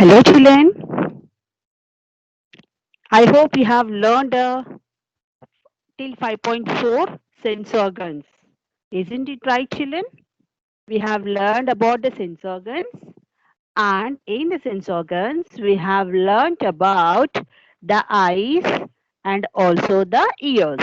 Hello, children. I hope you have learned till 5.4 sense organs. Isn't it right, children? We have learned about the sense organs, and in the sense organs, we have learned about the eyes and also the ears.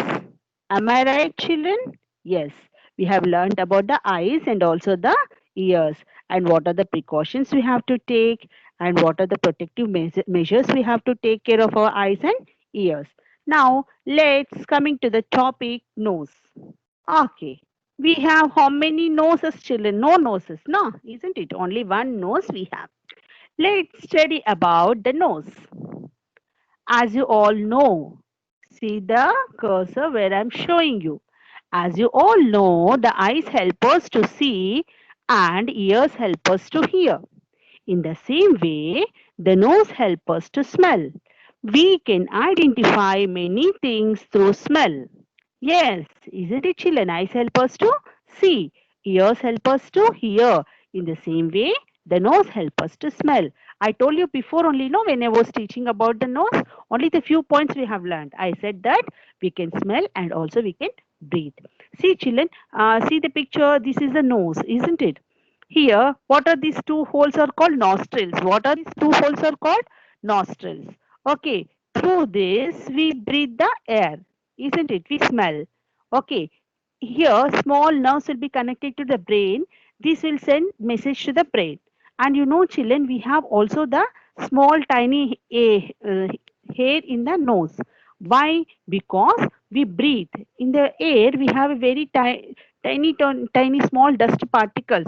Am I right, children? Yes, we have learned about the eyes and also the ears, and what are the precautions we have to take, and what are the protective measures we have to take care of our eyes and ears. Now, let's coming to the topic nose. Okay. We have how many noses, children? No noses, no, isn't it? Only one nose we have. Let's study about the nose. As you all know, see the cursor where I'm showing you. As you all know, the eyes help us to see and ears help us to hear. In the same way, the nose helps us to smell. We can identify many things through smell. Yes, isn't it, children? Eyes help us to see, ears help us to hear. In the same way, the nose help us to smell. I told you before only, no, when I was teaching about the nose, only the few points we have learned. I said that we can smell and also we can breathe. See, children, see the picture. This is the nose, isn't it? Here, what are these two holes are called nostrils? What are these two holes are called nostrils? Okay, through this we breathe the air, isn't it? We smell. Okay, here small nerves will be connected to the brain. This will send message to the brain. And you know, children, we have also the small tiny hair in the nose. Why? Because we breathe. In the air, we have a very tiny small dust particles.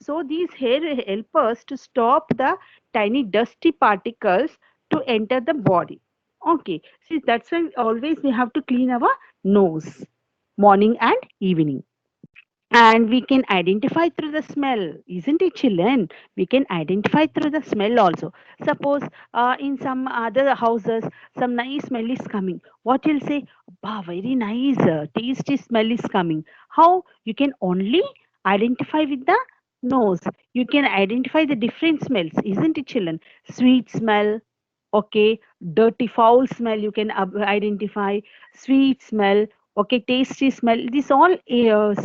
So these hair help us to stop the tiny dusty particles to enter the body. Okay, see that's why always we have to clean our nose morning and evening. And we can identify through the smell, isn't it, children? We can identify through the smell also. Suppose in some other houses, some nice smell is coming. What you'll say, wow, very nice, tasty smell is coming. How? You can only identify with the nose. You can identify the different smells, isn't it, children? Sweet smell, okay, dirty foul smell, you can identify, sweet smell, okay, tasty smell. This all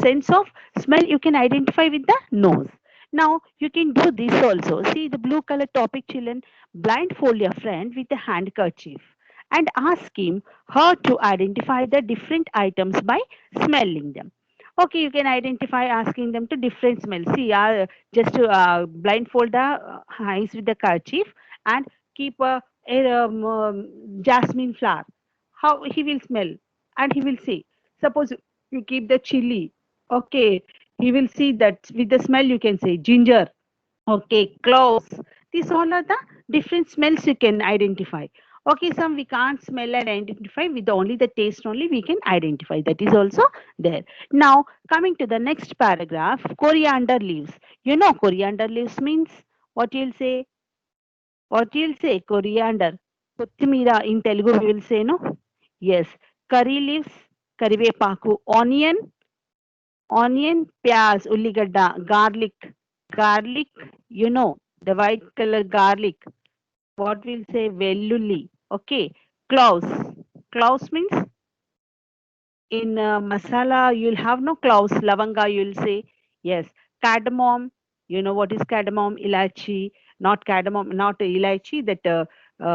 sense of smell you can identify with the nose. Now you can do this also. See the blue color topic, children. Blindfold your friend with a handkerchief and ask him her to identify the different items by smelling them. Okay, you can identify asking them to different smells. See, just to blindfold the eyes with the kerchief and keep jasmine flower. How he will smell and he will see. Suppose you keep the chili, okay, he will see that with the smell you can say ginger, okay, cloves. These all are the different smells you can identify. Okay, some we can't smell and identify with only the taste only we can identify. That is also there. Now coming to the next paragraph, coriander leaves. You know coriander leaves means what you'll say? What you'll say? Coriander. Kottimira in Telugu we will say no. Yes. Curry leaves, karivepaku, onion, pyaz, ulligadda, garlic, you know, the white color garlic. What we'll say? Vellulli. Okay. Cloves. Cloves means in masala you'll have no cloves, lavanga you'll say. Yes. Cardamom. You know what is cardamom? Ilachi. Not cardamom, not ilachi, that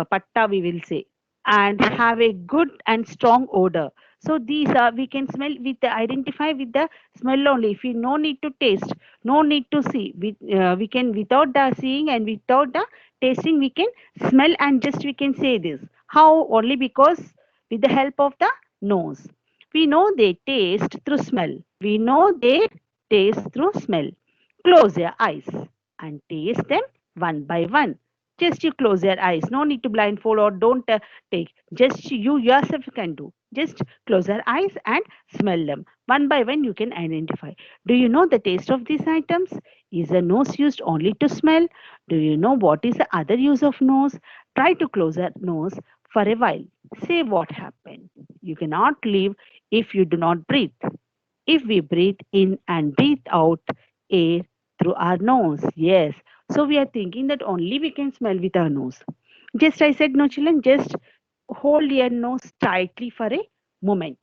patta we will say. And have a good and strong odor. So these are we can smell with the identify with the smell only. If we no need to taste, no need to see. We can without the seeing and without the tasting we can smell and just we can say this. How? Only because with the help of the nose. We know they taste through smell. We know they taste through smell. Close your eyes and taste them one by one. Just you close your eyes. No need to blindfold or don't take. Just you yourself can do. Just close your eyes and smell them. One by one you can identify. Do you know the taste of these items? Is the nose used only to smell? Do you know what is the other use of nose? Try to close your nose for a while. Say what happened. You cannot live if you do not breathe. If we breathe in and breathe out air through our nose, yes, So we are thinking that only we can smell with our nose. Just I said, no, children, just hold your nose tightly for a moment.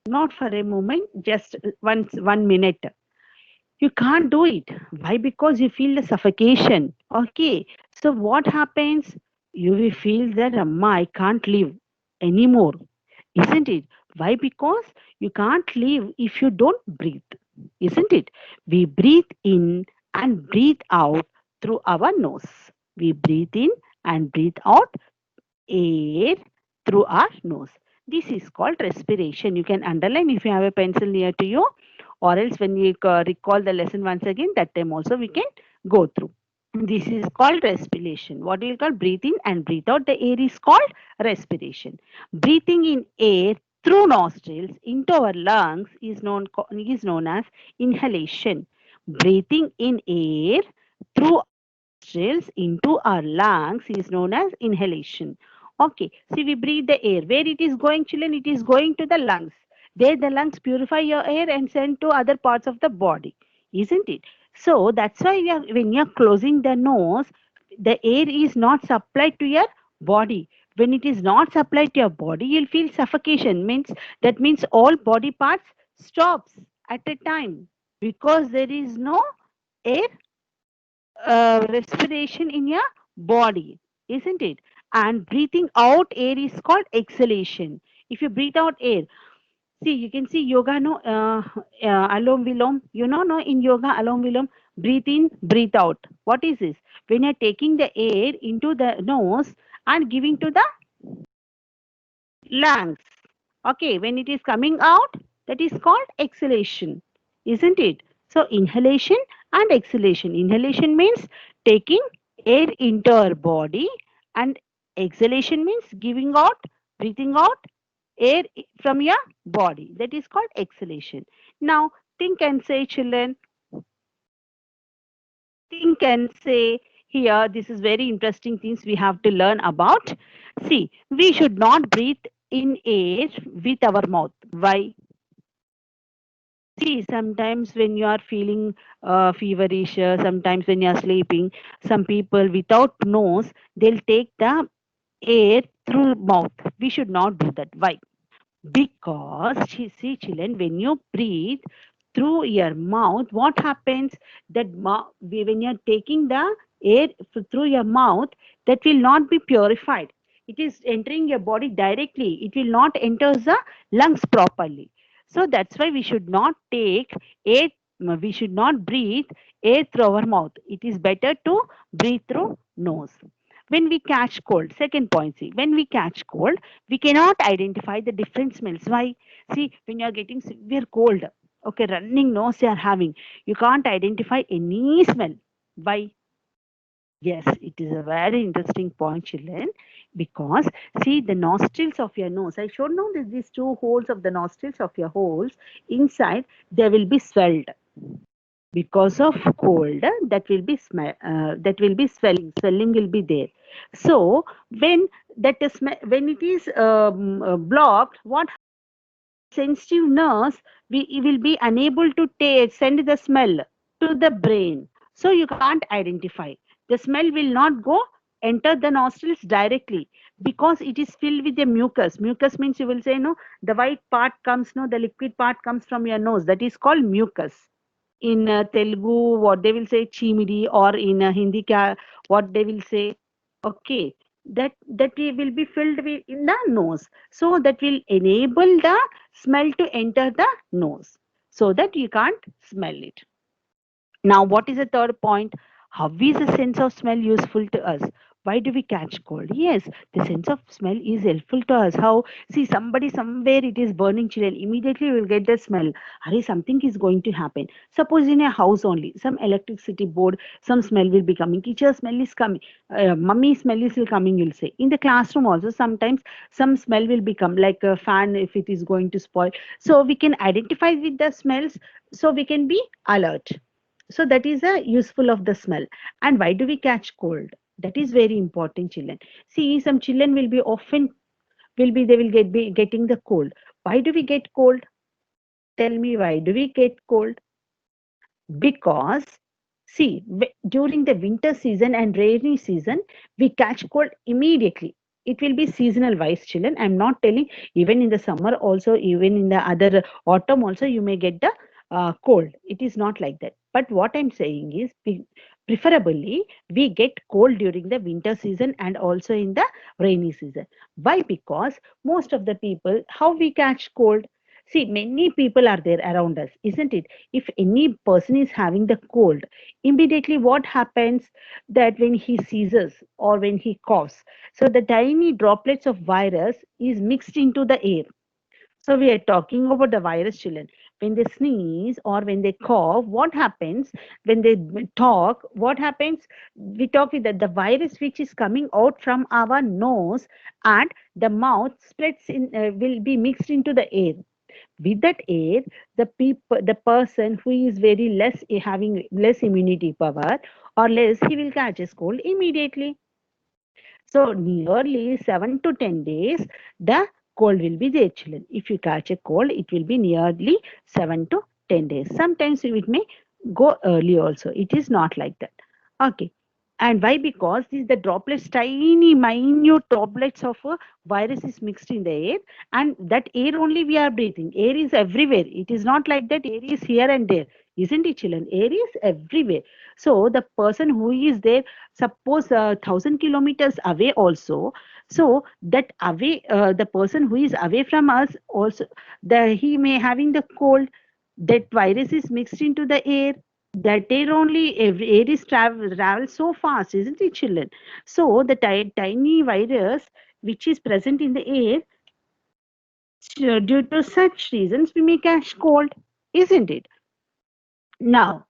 Not for a moment, just once 1 minute. You can't do it. Why? Because you feel the suffocation. Okay. So what happens? You will feel that Amma, I can't live anymore. Isn't it? Why? Because you can't live if you don't breathe. Isn't it? We breathe in and breathe out through our nose. We breathe in and breathe out air through our nose. This is called respiration. You can underline if you have a pencil near to you, or else when you recall the lesson once again, that time also we can go through. This is called respiration. What we call breathe in and breathe out the air is called respiration. Breathing in air through nostrils into our lungs is known as inhalation. Breathing in air through nostrils into our lungs is known as inhalation. Okay, see, we breathe the air. Where it is going, children? It is going to the lungs. There, the lungs purify your air and send to other parts of the body, isn't it? So that's why when you're closing the nose, the air is not supplied to your body. When it is not supplied to your body, you'll feel suffocation. That means all body parts stops at a time because there is no air respiration in your body, isn't it? And breathing out air is called exhalation. If you breathe out air, see, you can see yoga, no, alom vilom. You know, no, in yoga, alom vilom, breathe in, breathe out. What is this? When you're taking the air into the nose and giving to the lungs. Okay, when it is coming out, that is called exhalation, isn't it? So, inhalation and exhalation. Inhalation means taking air into our body, and exhalation means giving out, breathing out air from your body. That is called exhalation. Now, think and say, children, think and say here, this is very interesting things we have to learn about. See, we should not breathe in air with our mouth. Why? See, sometimes when you are feeling feverish, sometimes when you are sleeping, some people without nose, they'll take the air through mouth. We should not do that. Why? Because, see, children, when you breathe through your mouth, what happens? When you're taking the air through your mouth, that will not be purified. It is entering your body directly. It will not enter the lungs properly. So that's why we should not take air. We should not breathe air through our mouth. It is better to breathe through nose. When we catch cold, second point, see, when we catch cold, we cannot identify the different smells. Why? See, when you are getting severe cold, okay, running nose you are having, you can't identify any smell. Why? Yes, it is a very interesting point, children, because see, the nostrils of your nose, I showed now that these two holes of the nostrils of your holes, inside they will be swelled because of cold. That will be swelling will be there. So when when it is blocked, what sensitive nerves will be unable to send the smell to the brain, so you can't identify. The smell will not go enter the nostrils directly because it is filled with the mucus means, you will say, no, the white part comes, no, the liquid part comes from your nose, that is called mucus. In Telugu, what they will say chimidi, or in Hindi, what they will say. Okay, that will be filled with in the nose, so that will enable the smell to enter the nose, so that you can't smell it. Now, what is the third point? How is the sense of smell useful to us? Why do we catch cold? Yes, the sense of smell is helpful to us. How? See, somebody somewhere it is burning children. Immediately we will get the smell. Hurry, something is going to happen. Suppose in a house only, some electricity board, some smell will be coming. Teacher smell is coming. Mummy smell is coming, you'll say. In the classroom also, sometimes some smell will become like a fan if it is going to spoil. So we can identify with the smells, so we can be alert. So that is a useful of the smell. And why do we catch cold? That is very important, children. See, some children will be often will be they will get be getting the cold. Why do we get cold? Tell me, why do we get cold? Because See, during the winter season and rainy season, we catch cold immediately. It will be seasonal wise, children. I'm not telling even in the summer also, even in the other autumn also, you may get the cold. It is not like that. But what I'm saying is, preferably we get cold during the winter season and also in the rainy season. Why? Because most of the people, how we catch cold? See, many people are there around us, isn't it? If any person is having the cold, immediately what happens that when he sneezes or when he coughs, so the tiny droplets of virus is mixed into the air. So we are talking about the virus, children. When they sneeze or when they cough, what happens? When they talk, what happens? We talk with the virus which is coming out from our nose and the mouth splits in, will be mixed into the air. With that air, the person who is very less having less immunity power or less, he will catch a cold immediately. So nearly 7 to 10 days, the cold will be there, children. If you catch a cold, it will be nearly 7 to 10 days. Sometimes it may go early also. It is not like that. Okay. And why? Because these the droplets, tiny, minute droplets of a virus is mixed in the air, and that air only we are breathing. Air is everywhere. It is not like that. Air is here and there, isn't it, children? Air is everywhere. So the person who is there, suppose 1,000 kilometers away also, so that away the person who is away from us also, he may having the cold, that virus is mixed into the air, that air only, every air is travel so fast, isn't it, children? So the tiny virus which is present in the air, due to such reasons we may catch cold, isn't it? Now,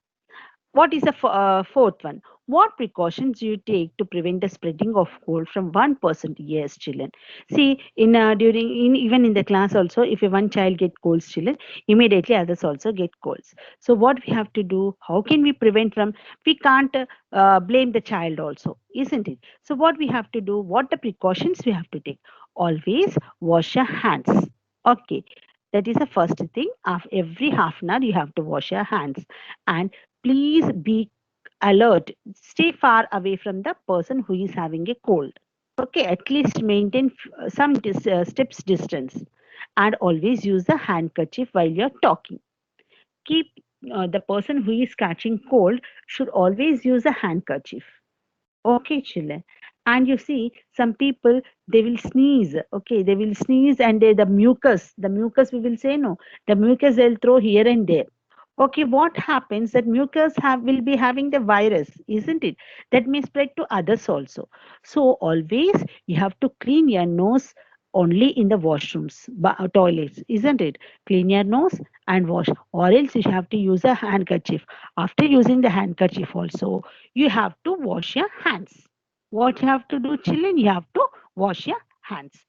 what is the fourth one? What precautions do you take to prevent the spreading of cold from one person to yes, children? See, in during in even in the class also, if one child get colds, children, immediately others also get colds. So what we have to do? How can we prevent from? We can't blame the child also, isn't it? So what we have to do? What the precautions we have to take? Always wash your hands. Okay, that is the first thing. Of every half an hour, you have to wash your hands, and please be alert. Stay far away from the person who is having a cold. Okay, at least maintain some steps distance, and always use the handkerchief while you're talking. Keep the person who is catching cold should always use a handkerchief. Okay, children. And you see, some people, they will sneeze. Okay, they will sneeze, and the mucus, we will say no. The mucus they'll throw here and there. Okay, what happens that mucus will be having the virus, isn't it? That may spread to others also. So always you have to clean your nose only in the washrooms, toilets, isn't it? Clean your nose and wash, or else you have to use a handkerchief. After using the handkerchief also, you have to wash your hands. What you have to do, children? You have to wash your hands.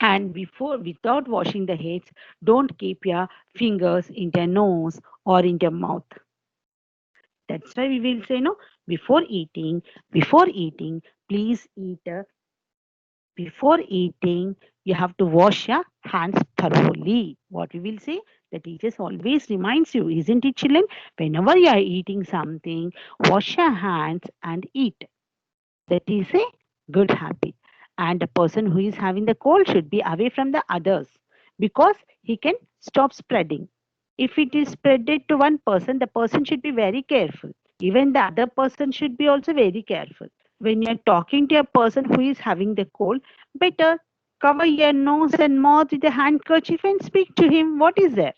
And without washing the hands, don't keep your fingers in your nose or in your mouth. That's why we will say no, before eating, please eat. Before eating, you have to wash your hands thoroughly. What we will say, the teachers always reminds you, isn't it, children? Whenever you are eating something, wash your hands and eat. That is a good habit. And the person who is having the cold should be away from the others, because he can stop spreading. If it is spreaded to one person, the person should be very careful. Even the other person should be also very careful. When you're talking to a person who is having the cold, better cover your nose and mouth with a handkerchief and speak to him. What is there?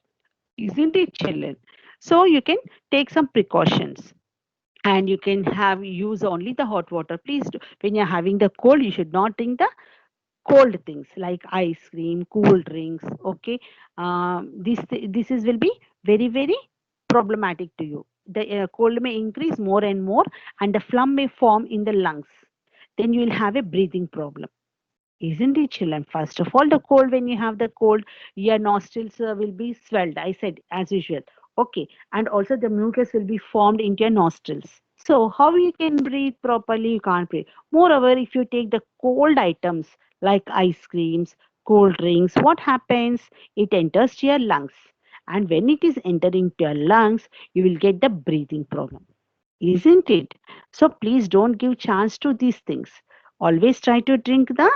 Isn't it, children? So you can take some precautions, and you can have use only the hot water. Please do, when you're having the cold, you should not drink the cold things like ice cream, cool drinks. Okay, this is will be very very problematic to you. The cold may increase more and more, and the phlegm may form in the lungs. Then you will have a breathing problem, isn't it, children? First of all, the cold, when you have the cold, your nostrils will be swelled, I said, as usual. Okay, and also the mucus will be formed into your nostrils. So how you can breathe properly? You can't breathe. Moreover, if you take the cold items like ice creams, cold drinks, what happens? It enters to your lungs. And when it is entering to your lungs, you will get the breathing problem. isn't it? So please don't give chance to these things. Always try to drink the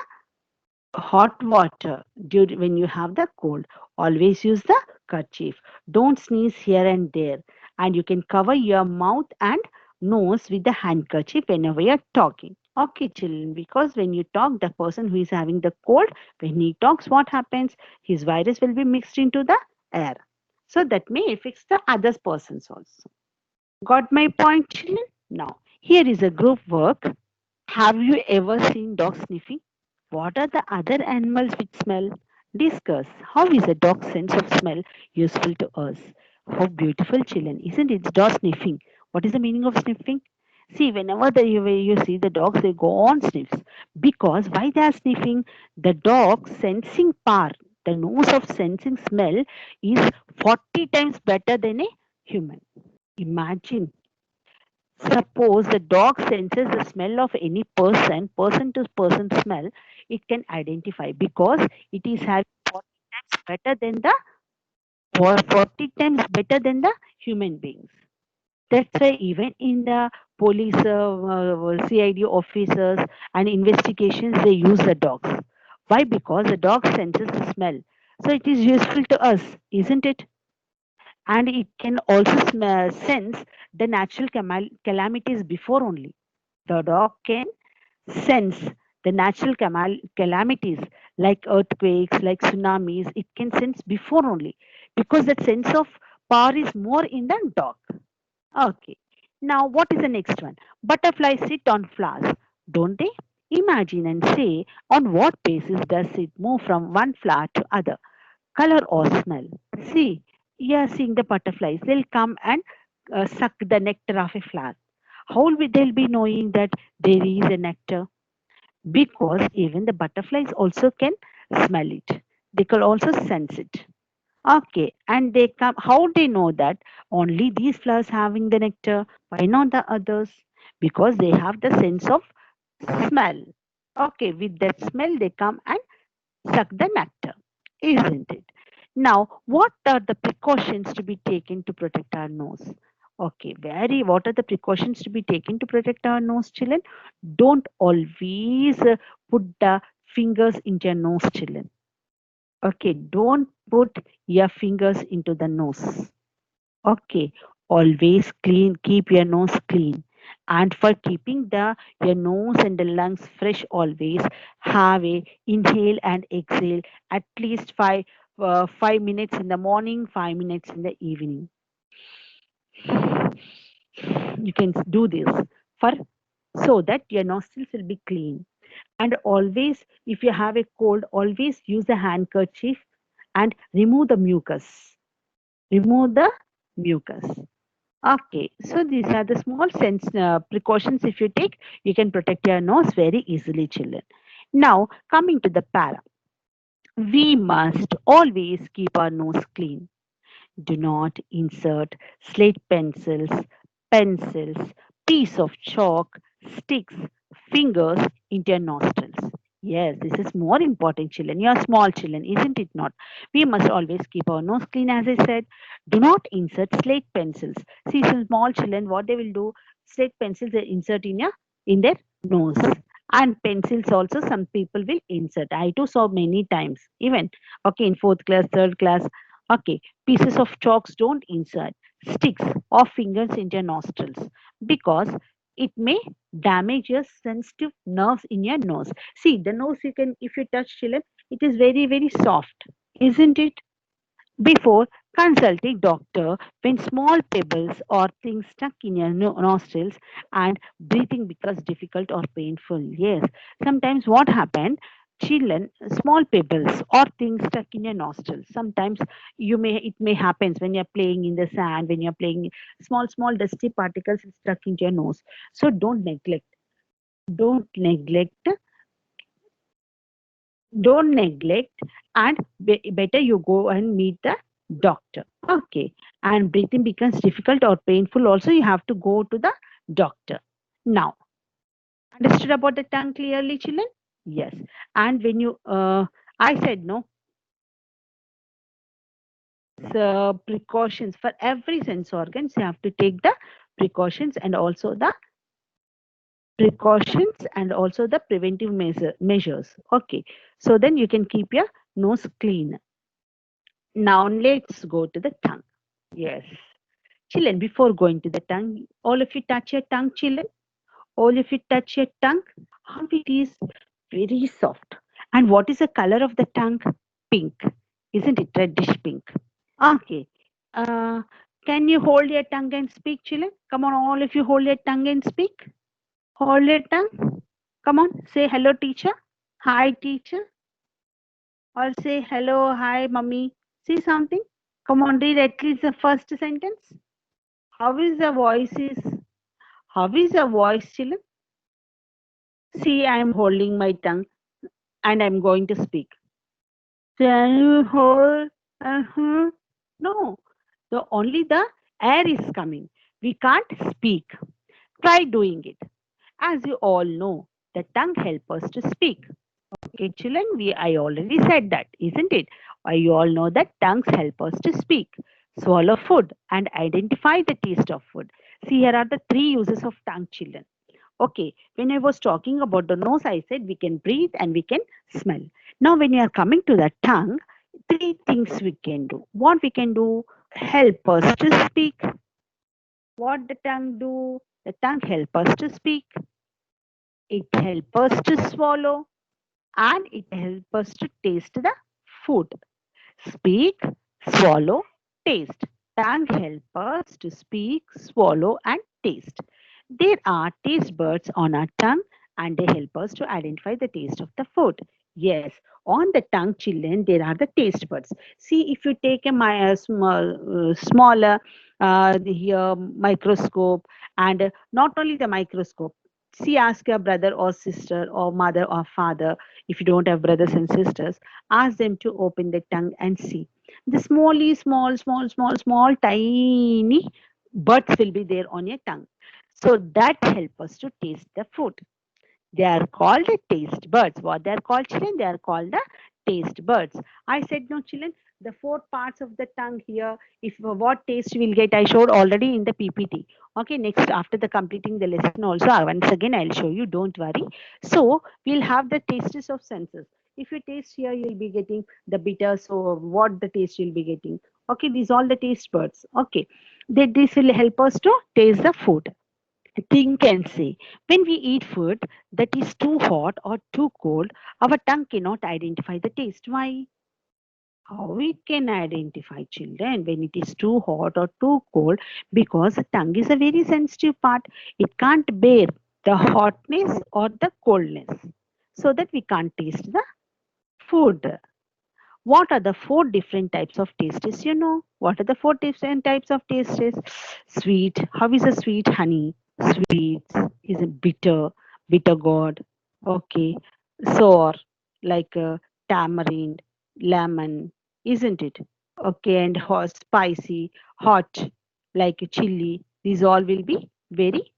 hot water during when you have the cold. Always use the kerchief. Don't sneeze here and there. And you can cover your mouth and nose with the handkerchief whenever you're talking. Okay, children, because when you talk, the person who is having the cold, when he talks, what happens? His virus will be mixed into the air. So that may affect the other persons also. Got my point, children? Now, here is a group work. Have you ever seen dog sniffing? What are the other animals which smell? Discuss. How is a dog's sense of smell useful to us? How beautiful, children. Isn't it? Dog sniffing. What is the meaning of sniffing? See, whenever you see the dogs, they go on sniffs. Because why they are sniffing? The dog's sensing power, the nose of sensing smell is 40 times better than a human. Imagine. Suppose the dog senses the smell of any person to person smell, it can identify because it is having 40 times better than the 40 times better than the human beings. That's why even in the police, CID officers and investigations, they use the dogs. Why? Because the dog senses the smell. So it is useful to us, isn't it? And it can also sense the natural calamities before only. The dog can sense the natural calamities like earthquakes, like tsunamis. It can sense before only because that sense of power is more in the dog. Okay. Now, what is the next one? Butterflies sit on flowers, don't they? Imagine and say on what basis does it move from one flower to other, color or smell? See, you are seeing the butterflies. They'll come and suck the nectar of a flower. How will they'll be knowing that there is a nectar? Because even the butterflies also can smell it. They can also sense it. Okay, and they come. How they know that only these flowers having the nectar? Why not the others? Because they have the sense of smell. Okay, with that smell they come and suck the nectar, isn't it? Now, what are the precautions to be taken to protect our nose? Okay, what are the precautions to be taken to protect our nose, children? Don't always put the fingers into your nose, children. Okay, don't put your fingers into the nose. Okay, always clean, keep your nose clean. And for keeping your nose and the lungs fresh, always have a inhale and exhale at least 5 minutes in the morning, 5 minutes in the evening. You can do this for so that your nostrils will be clean. And always, if you have a cold, always use a handkerchief and remove the mucus. Remove the mucus. Okay, so these are the small sense precautions. If you take, you can protect your nose very easily, children. Now, coming to the para, we must always keep our nose clean. Do not insert slate pencils, piece of chalk, sticks, fingers into your nostrils. Yes, this is more important, children. You are small children, isn't it not? We must always keep our nose clean, as I said. Do not insert slate pencils. See, some small children, what they will do, slate pencils they insert in their nose. And pencils also, some people will insert. I too saw many times, even okay in fourth class, third class. Okay, pieces of chalks don't insert sticks or fingers into your nostrils because it may damage your sensitive nerves in your nose. See, the nose you can, if you touch children, it is very, very soft, isn't it? Before consulting doctor, when small pebbles or things stuck in your nostrils and breathing becomes difficult or painful. Yes, sometimes what happened? Children, small pebbles or things stuck in your nostrils. Sometimes it may happen when you're playing in the sand, when you're playing small dusty particles stuck into your nose. So don't neglect don't neglect and better you go and meet the doctor. Okay, and breathing becomes difficult or painful also, you have to go to the doctor. Now, understood about the tongue clearly, children? Yes. And when you I said no, precautions for every sense organs, you have to take the precautions and also the preventive measures. Okay, so then you can keep your nose clean. Now let's go to the tongue. Yes, children, before going to the tongue, all of you touch your tongue, children. All of you touch your tongue. How it is very soft. And what is the color of the tongue? Pink. Isn't it reddish pink? Okay. Uh, can you hold your tongue and speak, children? Come on, all of you hold your tongue and speak. Hold your tongue. Come on, say hello, teacher. Hi, teacher. Or say hello, hi, mummy. See something. Come on, read at least the first sentence. How is the voice is? How is the voice, children? See, I am holding my tongue and I'm going to speak. Can you hold? No, only the air is coming. We can't speak. Try doing it. As you all know, the tongue helps us to speak. Okay, children, I already said that, isn't it? You all know that tongues help us to speak, swallow food, and identify the taste of food. See, here are the three uses of tongue, children. Okay, when I was talking about the nose, I said we can breathe and we can smell. Now, when you are coming to the tongue, three things we can do. What we can do? Help us to speak. What the tongue do? The tongue help us to speak. It help us to swallow and it help us to taste the food. Speak, swallow, taste. Tongue help us to speak, swallow, and taste. There are taste buds on our tongue and they help us to identify the taste of the food. Yes, on the tongue, children, there are the taste buds. See, if you take a smaller here microscope and not only the microscope, see, ask your brother or sister or mother or father, if you don't have brothers and sisters, ask them to open the tongue and see. The small, tiny buds will be there on your tongue. So that help us to taste the food. They are called the taste buds. What they are called, children? They are called the taste buds. I said no, children. The four parts of the tongue here, if what taste you will get, I showed already in the PPT. Okay, next after the completing the lesson also, once again I'll show you. Don't worry. So we'll have the tastes of senses. If you taste here, you'll be getting the bitter. So what the taste you'll be getting? Okay, these all the taste buds. Okay, that this will help us to taste the food. Think and say. When we eat food that is too hot or too cold, our tongue cannot identify the taste. Why? How we can identify, children, when it is too hot or too cold? Because the tongue is a very sensitive part. It can't bear the hotness or the coldness, so that we can't taste the food. What are the four different types of tastes? You know, what are the four different types of tastes? Sweet. How is a sweet? Honey. Sweet is a bitter, bitter gourd. Okay. Sour, like tamarind, lemon, isn't it? Okay. And hot, spicy, hot, like chili. These all will be very,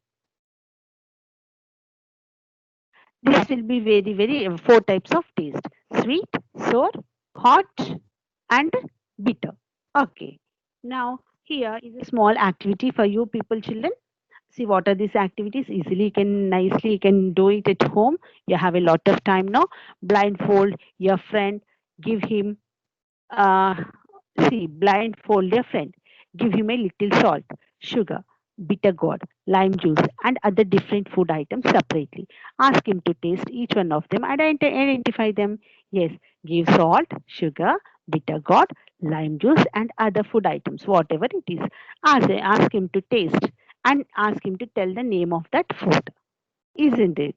this will be very, four types of taste: sweet, sour, hot, and bitter. Okay. Now, here is a small activity for you people, children. See, what are these activities? Easily, you can do it at home. You have a lot of time now. Blindfold your friend, give him, uh, blindfold your friend, give him a little salt, sugar, bitter gourd, lime juice, and other different food items separately. Ask him to taste each one of them and identify them. Yes, give salt, sugar, bitter gourd, lime juice, and other food items, whatever it is. Ask him to taste and ask him to tell the name of that food, isn't it?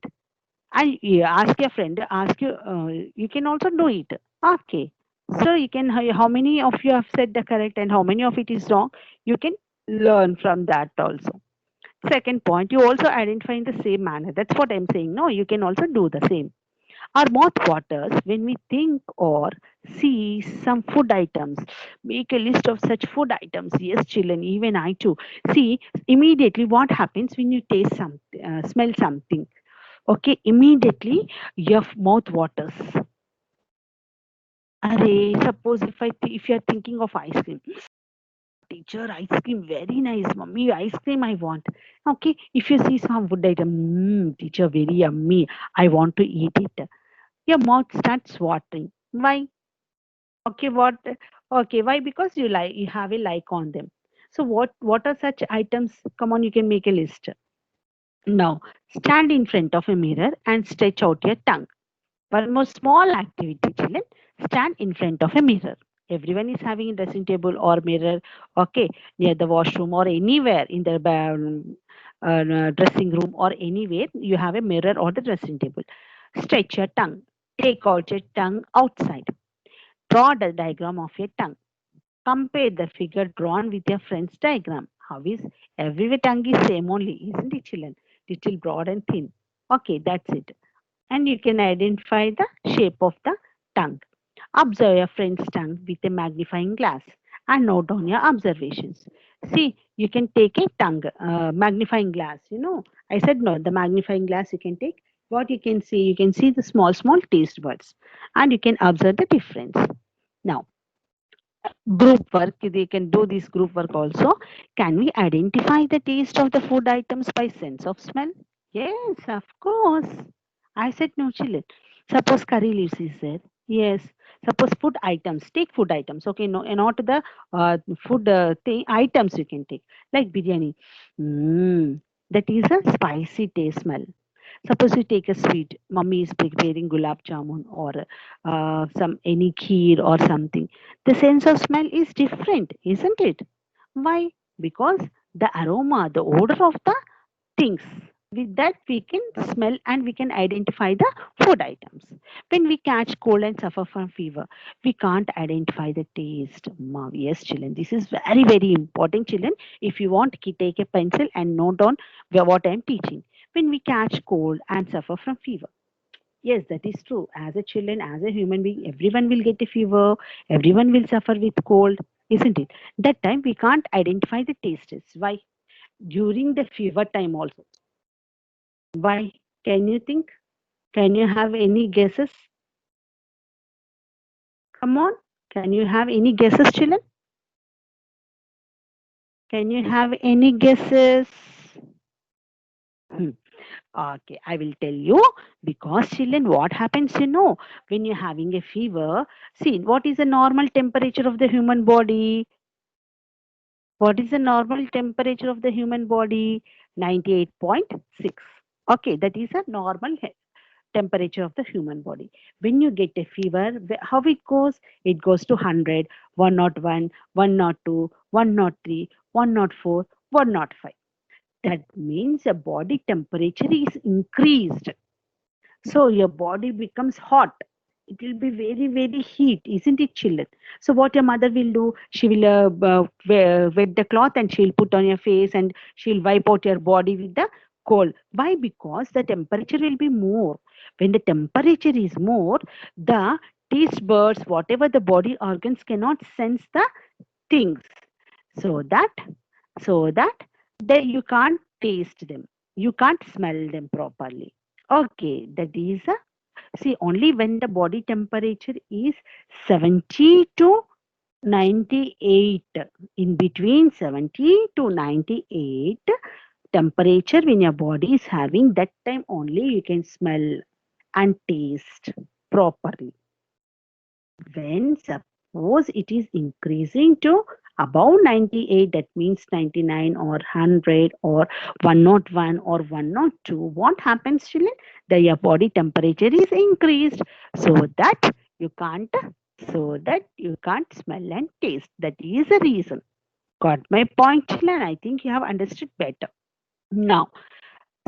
And you ask your friend, ask you, you can also do it. Okay. So you can, how many of you have said the correct and how many of it is wrong? You can learn from that also. Second point, you also identify in the same manner. That's what I'm saying. No, you can also do the same. Our mouth waters when we think or see some food items. Make a list of such food items. Yes, children, even I too. See, immediately what happens when you taste something, smell something. Okay, immediately your mouth waters. Array, suppose if you're thinking of ice cream, teacher, ice cream, very nice. Mummy, ice cream I want. Okay, if you see some food item, teacher, very yummy. I want to eat it. Your mouth starts watering. Why? Okay, what? Okay, why? Because you have a like on them. So what are such items? Come on, you can make a list. Now, stand in front of a mirror and stretch out your tongue. One more small activity, children. Stand in front of a mirror. Everyone is having a dressing table or mirror, okay, near the washroom or anywhere in the dressing room or anywhere you have a mirror or the dressing table. Stretch your tongue. Take out your tongue outside. Draw the diagram of your tongue. Compare the figure drawn with your friend's diagram. How is every tongue is same only, isn't it, children? Little broad and thin. Okay, that's it. And you can identify the shape of the tongue. Observe your friend's tongue with a magnifying glass and note down your observations. See, you can take a tongue magnifying glass. I said no, the magnifying glass you can take. What you can see the small, small taste buds, and you can observe the difference. Now, group work, they can do this group work also. Can we identify the taste of the food items by sense of smell? Yes, of course. I said no, children. Suppose curry leaves is there. Yes. Suppose food items. Take food items. Okay, no, not the food thing items you can take like biryani. That is a spicy taste smell. Suppose you take a sweet. Mummy is preparing gulab jamun or some any kheer or something. The sense of smell is different, isn't it? Why? Because the aroma, the odor of the things. With that, we can smell and we can identify the food items. When we catch cold and suffer from fever, we can't identify the taste. Yes, children, this is very, very important, children. If you want, take a pencil and note down what I am teaching. When we catch cold and suffer from fever, yes, that is true. As a children, as a human being, everyone will get a fever, everyone will suffer with cold, isn't it? That time we can't identify the tastes. Why? During the fever time also. Why? Can you think? Can you have any guesses? Come on. Can you have any guesses, children? Can you have any guesses? Hmm. Okay, I will tell you because children, what happens, when you're having a fever, see, what is the normal temperature of the human body? What is the normal temperature of the human body? 98.6. Okay, that is a normal temperature of the human body. When you get a fever, how it goes? It goes to 100, 101, 102, 103, 104, 105. That means the body temperature is increased. So your body becomes hot. It will be very, very heat, isn't it, children? So what your mother will do, she will wet the cloth and she'll put on your face and she'll wipe out your body with the cold. Why? Because the temperature will be more. When the temperature is more, the taste buds, whatever the body organs cannot sense the things. So that, so that you can't taste them. You can't smell them properly. Okay, that is a see, only when the body temperature is 70 to 98, in between 70 to 98 temperature, when your body is having, that time only you can smell and taste properly. When suppose it is increasing to above 98, that means 99 or 100 or 101 or 102, what happens, children? Your body temperature is increased, so that you can't smell and taste. That is the reason. Got my point, children? I think you have understood better. Now,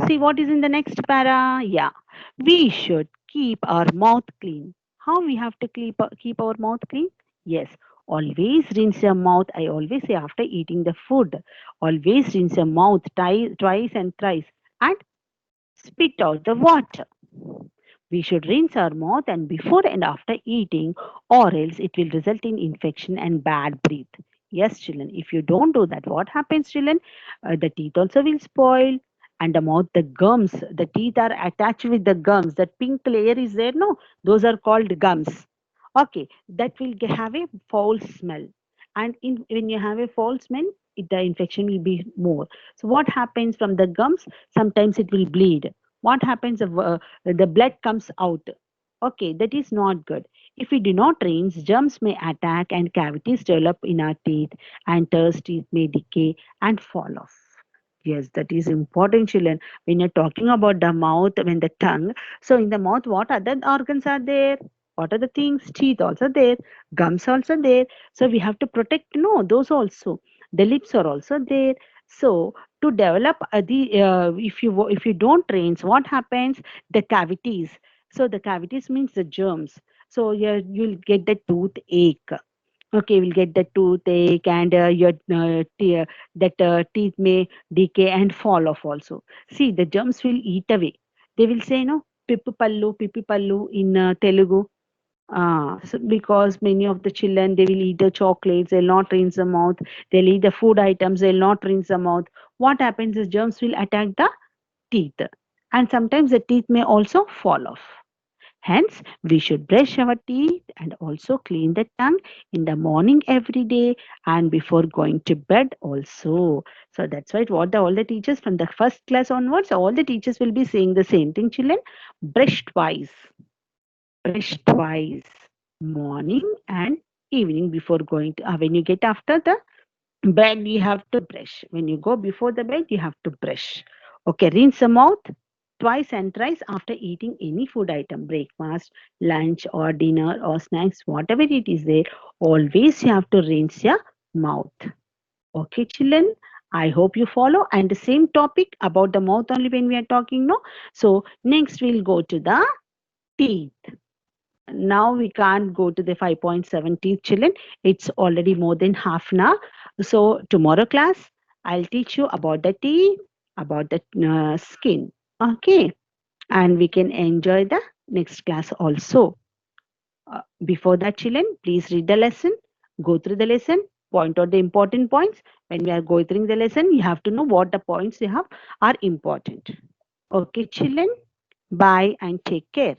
see what is in the next para. Yeah, we should keep our mouth clean. How we have to keep our mouth clean? Yes, always rinse your mouth. I always say after eating the food, always rinse your mouth twice and thrice and spit out the water. We should rinse our mouth and before and after eating, or else it will result in infection and bad breath. Yes, children, if you don't do that, what happens, children? The teeth also will spoil, and the mouth, the gums, the teeth are attached with the gums. That pink layer is there, no? Those are called gums. Okay, that will have a foul smell. and when you have a false smell, the infection will be more. So what happens from the gums? Sometimes it will bleed. What happens if the blood comes out? Okay, that is not good. If we do not rinse, germs may attack and cavities develop in our teeth, and thus teeth may decay and fall off. Yes, that is important, children. When you're talking about the mouth, when the tongue, so in the mouth, what other organs are there? What are the things? Teeth also there, gums also there. So we have to protect, no, those also. The lips are also there. So to develop if you don't rinse, what happens? The cavities. So the cavities means the germs. So you'll get the toothache. Okay, we'll get the toothache and that teeth may decay and fall off also. See, the germs will eat away. They will say, no, pipi pallu in Telugu. So because many of the children, they will eat the chocolates, they'll not rinse the mouth. They'll eat the food items, they'll not rinse the mouth. What happens is germs will attack the teeth, and sometimes the teeth may also fall off. Hence, we should brush our teeth and also clean the tongue in the morning every day and before going to bed also. So that's why all the teachers from the first class onwards, all the teachers will be saying the same thing, children. Brush twice, brush twice, morning and evening before going to, when you get after the bed, you have to brush. When you go before the bed, you have to brush. Okay, rinse the mouth twice and thrice after eating any food item, breakfast, lunch, or dinner, or snacks, whatever it is there. Always you have to rinse your mouth. Okay, children. I hope you follow. And the same topic about the mouth only when we are talking, no? So next we'll go to the teeth. Now we can't go to the 5.7 teeth, children. It's already more than half an hour. So tomorrow class, I'll teach you about the teeth, about the skin. Okay, and we can enjoy the next class also. Before that, children, please read the lesson, go through the lesson, point out the important points. When we are going through the lesson, you have to know what the points you have are important. Okay, children, bye and take care.